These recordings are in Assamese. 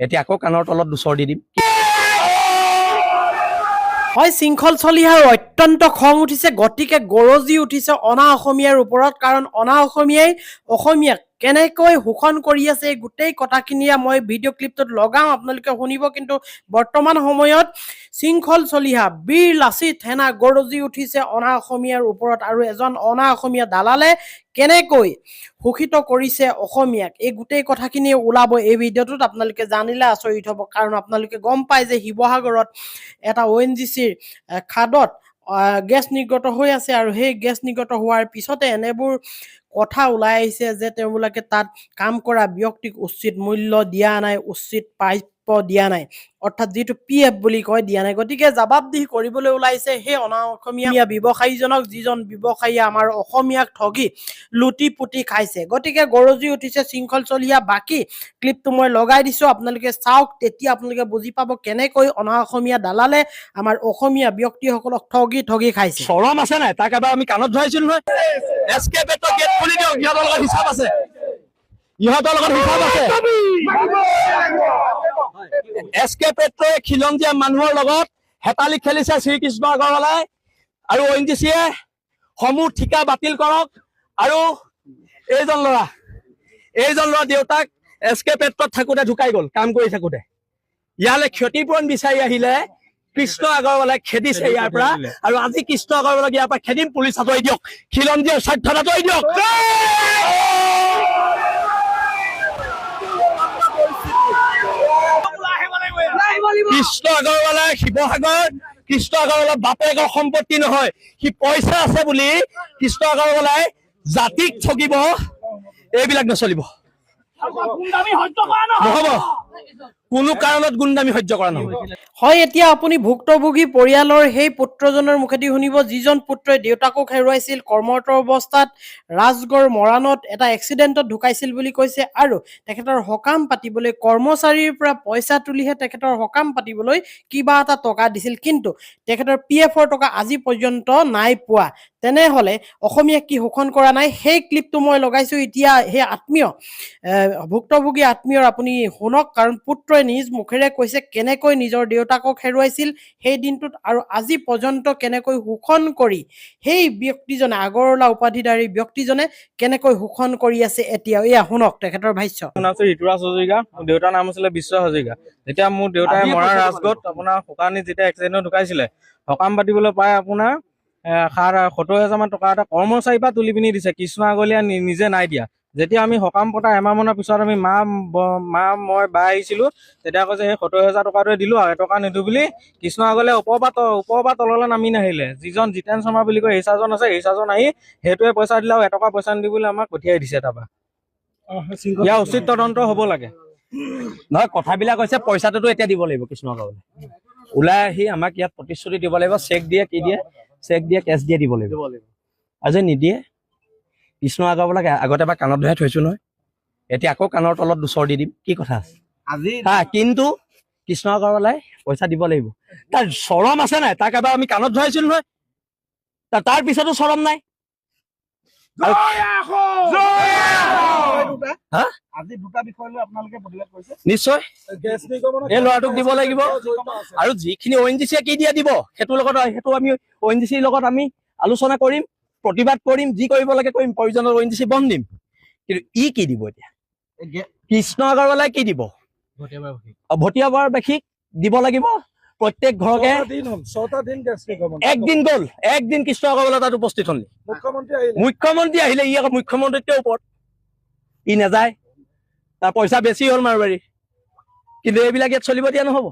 এতিয়া আকৌ কাণৰ তলত দুচৰ দি দিম। হয়, শৃংখল চলিহাৰ অত্যন্ত খং উঠিছে, গতিকে গৰজি উঠিছে অনা অসমীয়াৰ ওপৰত। কাৰণ অনা অসমীয়াই অসমীয়াক কেনেকৈ শোষণ কৰি আছে এই গোটেই কথাখিনিয়ে মই ভিডিঅ' ক্লিপটোত লগাম, আপোনালোকে শুনিব। কিন্তু বৰ্তমান সময়ত শৃংখল চলিহা বীৰ লাচিত সেনা গৰজি উঠিছে অনা অসমীয়াৰ ওপৰত, আৰু এজন অনা অসমীয়া দালালে কেনেকৈ শোষিত কৰিছে অসমীয়াক এই গোটেই কথাখিনি ওলাব এই ভিডিঅ'টোত। আপোনালোকে জানিলে আচৰিত হ'ব, কাৰণ আপোনালোকে গম পায় যে শিৱসাগৰত এটা ONGCৰ খাদত গেছ নিৰ্গত হৈ আছে, আৰু সেই গেছ নিৰ্গত হোৱাৰ পিছতে এনেবোৰ কথা ওলাই আহিছে যে তেওঁলোকে তাত কাম কৰা ব্যক্তিক উচিত মূল্য দিয়া নাই, উচিত প্ৰাপ্য দিয়া নাই, অৰ্থাৎ যিটো PF বুলি কয় দিয়া নাই। গতিকে জবাবদিহি কৰিবলৈ ওলাইছে সেই অনা অসমীয়া ব্যৱসায়ীজনক, যিজন ব্যৱসায়ীয়ে আমাৰ অসমীয়াক ঠগি লুটি পুতি খাইছে। গতিকে গৰজি উঠিছে শৃংখল চলিহা। বাকী ক্লিপটো মই লগাই দিছোঁ, আপোনালোকে চাওক, তেতিয়া আপোনালোকে বুজি পাব কেনেকৈ অনা অসমীয়া দালালে আমাৰ অসমীয়া ব্যক্তিসকলক ঠগি খাইছে। চৰম আছে নাই? তাক এবাৰ আমি কাণত ধৰাইছিলো নহয়। SK পেট্ৰ গেট খুলি দিয়ক, ইহঁতৰ লগত হিচাপ আছে, ইহঁতৰ লগত হিচাপ আছে। SK পেট্ৰই খিলঞ্জীয়া মানুহৰ লগত হেতালি খেলিছে শ্ৰীকৃষ্ণ আগৰৱালাই, আৰু ONGCয়ে সমূহ ঠিকা বাতিল কৰক। আৰু এইজন ল'ৰা দেউতাক SK পেট্ৰত থাকোতে ঢুকাই গ'ল, কাম কৰি থাকোতে। ইয়ালে ক্ষতিপূৰণ বিচাৰি আহিলে কৃষ্ণ আগৰৱালাই খেদিছে ইয়াৰ পৰা, আৰু আজি কৃষ্ণ আগৰৱালাক ইয়াৰ পৰা খেদিম। পুলিচ আঁতৰাই দিয়ক, খিলঞ্জীয়াৰ স্বাৰ্থ আঁতৰাই দিয়ক। কৃষ্ণ আগৰৱালাই শিৱসাগৰ, কৃষ্ণ আগৰৱালা বাপেকৰ সম্পত্তি নহয়, সি পইচা আছে বুলি কৃষ্ণ আগৰৱালাই জাতিক ঠগিব। এইবিলাক নচলিব, নহব, কোনো কাৰণত গুণ্ডামি সহ্য কৰা নহব। হয়, এতিয়া আপুনি ভুক্তভোগী পৰিয়ালৰ সেই পুত্ৰজনৰ মুখেদি শুনিব, যিজন পুত্ৰই দেউতাকক হেৰুৱাইছিল, কৰ্মৰত অৱস্থাত ৰাজগড় মৰাণত এটা এক্সিডেণ্টত ঢুকাইছিল বুলি কৈছে, আৰু তেখেতৰ সকাম পাতিবলৈ কৰ্মচাৰীৰ পৰা পইচা তুলিহে তেখেতৰ সকাম পাতিবলৈ কিবা এটা টকা দিছিল, কিন্তু তেখেতৰ PFৰ টকা আজি পৰ্যন্ত নাই পোৱা। তেনেহ'লে অসমীয়াক কি শোষণ কৰা নাই? সেই ক্লিপটো মই লগাইছোঁ। এতিয়া সেই আত্মীয় ভুক্তভোগী আত্মীয়ৰ আপুনি শুনক, কাৰণ পুত্ৰই নিজ মুখেৰে কৈছে কেনেকৈ নিজৰ দেউতাকক হেৰুৱাইছিল সেই দিনটোত, আৰু আজি পৰ্যন্ত কেনেকৈ শোষণ কৰি সেই ব্যক্তিজনে, আগৰৱালা উপাধিধাৰী ব্যক্তিজনে কেনেকৈ শোষণ কৰি আছে এতিয়াও। এয়া শুনক তেখেতৰ ভাষ্য। নাম আছিল ঋতুৰাজ হাজৰিকা, মোৰ দেউতাৰ নাম আছিলে বিশ্ব হাজৰিকা। যেতিয়া মোৰ দেউতাই মৰাণ ৰাজগড়ত আপোনাৰ শুকানিত যেতিয়া এক্সিডেণ্টত ঢুকাইছিলে, সকাম পাতিবলৈ পাই আপোনাৰ 70,000 মান টকা এটা কৰ্মচাৰীৰ পৰা তুলি পিনি দিছে, কৃষ্ণ আগলীয়া নিজে নাই দিয়া। যেতিয়া আমি সকাম পতা এমাহ মানৰ পিছত আমি মা মই বা আহিছিলো, তেতিয়া কৈছে সেই 70,000 টকাটোৱে দিলো, আৰু এটকা নিদো বুলি কৃষ্ণ আগলে ওপৰৰ পৰা তললৈ নামি নাহিলে। যিজন জিতেন শৰ্মা বুলি কয় এইচাৰজন আছে, এইচাৰজন আহি সেইটোৱে পইচা দিলে, আৰু এটকা পইচা নিদিবলৈ আমাক পঠিয়াই দিছে। তাৰপৰা ইয়াৰ উচিত তদন্ত হ'ব লাগে। নহয়, কথাবিলাক হৈছে পইচাটোতো এতিয়া দিব লাগিব। কৃষ্ণ আগৰৱালাই ওলাই আহি আমাক ইয়াত প্ৰতিশ্ৰুতি দিব লাগিব, চেক দিয়ে, কি দিয়ে, চেক দিয়ে, কেছ দিয়ে দিব লাগিব। আজি নিদিয়ে। কৃষ্ণ আগৰৱালাক আগতে এবাৰ কাণত ধৰাই থৈছো নহয়, এতিয়া আকৌ কাণৰ তলত দুচৰ দি দিম, কি কথা আছে? কিন্তু কৃষ্ণ আগৰৱালাই পইচা দিব লাগিব। তাৰ চৰম আছে নাই? তাক এবাৰ আমি কাণত ধৰাইছিলো নহয়, তাৰ পিছতো চৰম নাই। নিশ্চয় এই ল'ৰাটোক দিব লাগিব, আৰু যিখিনি ONGCয়ে কি দিয়ে দিব, সেইটো আমি ONGCৰ লগত আমি আলোচনা কৰিম, প্ৰতিবাদ কৰিম, যি কৰিব লাগে কৰিম, প্ৰয়োজনত ONGC বন্ধ দিম। কিন্তু কি দিব এতিয়া? কৃষ্ণ আগৰৱালাই কি দিব? ভটিয়াবাৰবাসীক দিব লাগিব, প্ৰত্যেক ঘৰকে। একদিন কৃষ্ণ আগৰৱালা তাত উপস্থিত হল, মুখ্যমন্ত্ৰী আহিলে, ই আকৌ মুখ্যমন্ত্ৰীতকৈ ওপৰত, ই নাযায়, তাৰ পইচা বেছি হ'ল মাৰোৱাৰী। কিন্তু এইবিলাক ইয়াত চলিব দিয়া নহব।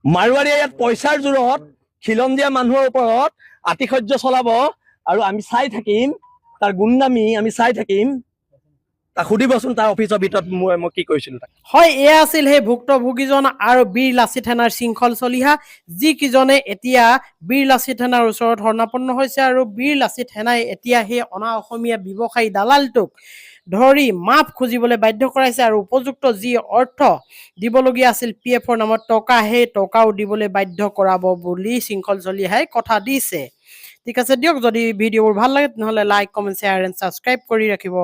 মাৰোৱাৰীয়ে ইয়াত পইচাৰ জোৰত খিলঞ্জীয়া মানুহৰ ওপৰত আতিশয্য চলাব, আৰু আমি চাই থাকিম, তাৰ গুণ্ডামি আমি চাই থাকিম। তাক সুধিবচোন তাৰ অফিচৰ ভিতৰত মই কি কৰিছিলো। হয়, এয়া আছিল সেই ভুক্তভোগীজন আৰু বীৰ লাচিত সেনাৰ শৃংখল চলিহা, যিকেইজনে এতিয়া বীৰ লাচিত সেনাৰ ওচৰত শৰণাপন্ন হৈছে, আৰু বীৰ লাচিত সেনাই এতিয়া সেই অনা অসমীয়া ব্যৱসায়ী দালালটোক ধৰি মাফ খুজিবলৈ বাধ্য কৰাইছে, আৰু উপযুক্ত যি অৰ্থ দিবলগীয়া আছিল PFৰ নামত টকা, সেই টকাও দিবলৈ বাধ্য কৰাব বুলি শৃংখল চলিহাই কথা দিছে। ঠিক আছে দিয়ক, যদি ভিডিঅ'বোৰ ভাল লাগে তেনেহ'লে like, comment, share and subscribe কৰি ৰাখিব।